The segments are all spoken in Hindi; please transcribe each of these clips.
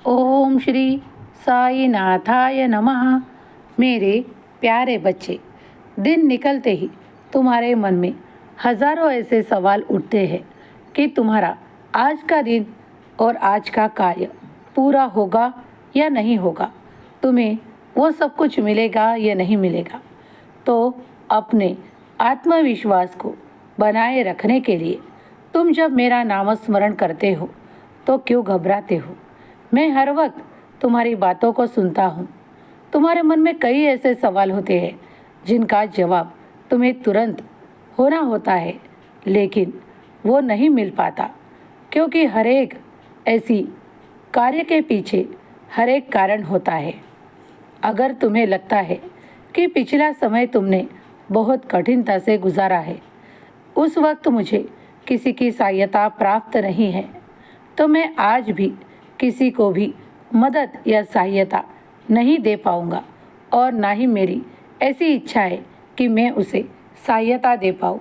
ओम श्री साई नाथाय नमः। मेरे प्यारे बच्चे, दिन निकलते ही तुम्हारे मन में हजारों ऐसे सवाल उठते हैं कि तुम्हारा आज का दिन और आज का कार्य पूरा होगा या नहीं होगा, तुम्हें वो सब कुछ मिलेगा या नहीं मिलेगा। तो अपने आत्मविश्वास को बनाए रखने के लिए तुम जब मेरा नामस्मरण करते हो तो क्यों घबराते हो? मैं हर वक्त तुम्हारी बातों को सुनता हूँ। तुम्हारे मन में कई ऐसे सवाल होते हैं जिनका जवाब तुम्हें तुरंत होना होता है, लेकिन वो नहीं मिल पाता, क्योंकि हर एक ऐसी कार्य के पीछे हर एक कारण होता है। अगर तुम्हें लगता है कि पिछला समय तुमने बहुत कठिनता से गुजारा है, उस वक्त मुझे किसी की सहायता प्राप्त नहीं है, तो मैं आज भी किसी को भी मदद या सहायता नहीं दे पाऊंगा और ना ही मेरी ऐसी इच्छा है कि मैं उसे सहायता दे पाऊँ।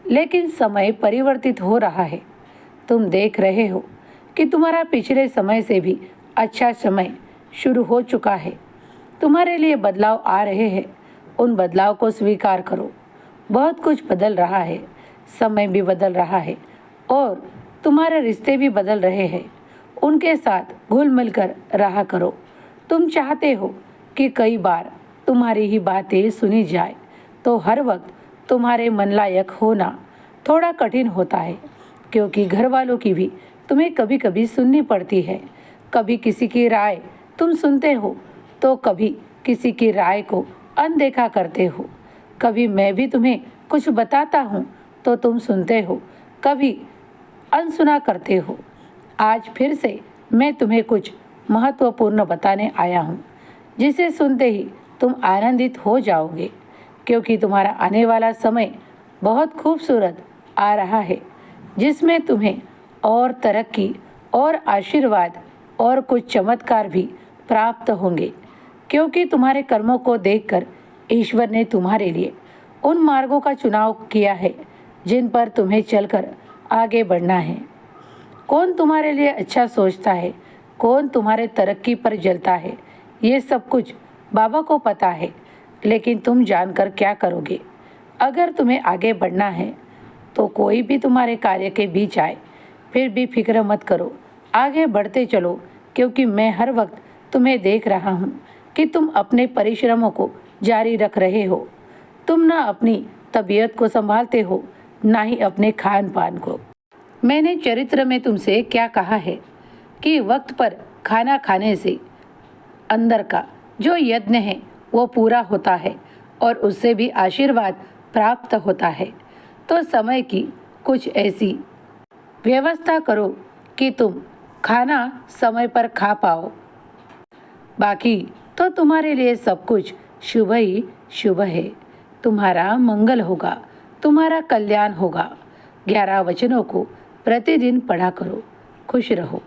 लेकिन समय परिवर्तित हो रहा है। तुम देख रहे हो कि तुम्हारा पिछले समय से भी अच्छा समय शुरू हो चुका है। तुम्हारे लिए बदलाव आ रहे हैं। उन बदलाव को स्वीकार करो। बहुत कुछ बदल रहा है, समय भी बदल रहा है और तुम्हारे रिश्ते भी बदल रहे हैं। उनके साथ घुल मिलकर रहा करो। तुम चाहते हो कि कई बार तुम्हारी ही बातें सुनी जाए, तो हर वक्त तुम्हारे मन लायक होना थोड़ा कठिन होता है, क्योंकि घर वालों की भी तुम्हें कभी कभी सुननी पड़ती है। कभी किसी की राय तुम सुनते हो तो कभी किसी की राय को अनदेखा करते हो। कभी मैं भी तुम्हें कुछ बताता हूँ तो तुम सुनते हो, कभी अनसुना करते हो। आज फिर से मैं तुम्हें कुछ महत्वपूर्ण बताने आया हूँ, जिसे सुनते ही तुम आनंदित हो जाओगे, क्योंकि तुम्हारा आने वाला समय बहुत खूबसूरत आ रहा है, जिसमें तुम्हें और तरक्की और आशीर्वाद और कुछ चमत्कार भी प्राप्त होंगे, क्योंकि तुम्हारे कर्मों को देखकर ईश्वर ने तुम्हारे लिए उन मार्गों का चुनाव किया है जिन पर तुम्हें चलकर आगे बढ़ना है। कौन तुम्हारे लिए अच्छा सोचता है, कौन तुम्हारे तरक्की पर जलता है, ये सब कुछ बाबा को पता है। लेकिन तुम जानकर क्या करोगे? अगर तुम्हें आगे बढ़ना है तो कोई भी तुम्हारे कार्य के बीच आए, फिर भी फिक्र मत करो, आगे बढ़ते चलो, क्योंकि मैं हर वक्त तुम्हें देख रहा हूँ कि तुम अपने परिश्रमों को जारी रख रहे हो। तुम ना अपनी तबीयत को संभालते हो, ना ही अपने खान पान को। मैंने चरित्र में तुमसे क्या कहा है कि वक्त पर खाना खाने से अंदर का जो यज्ञ है वो पूरा होता है और उससे भी आशीर्वाद प्राप्त होता है। तो समय की कुछ ऐसी व्यवस्था करो कि तुम खाना समय पर खा पाओ। बाकी तो तुम्हारे लिए सब कुछ शुभ ही शुभ है। तुम्हारा मंगल होगा, तुम्हारा कल्याण होगा। 11 वचनों को प्रतिदिन पढ़ा करो। खुश रहो।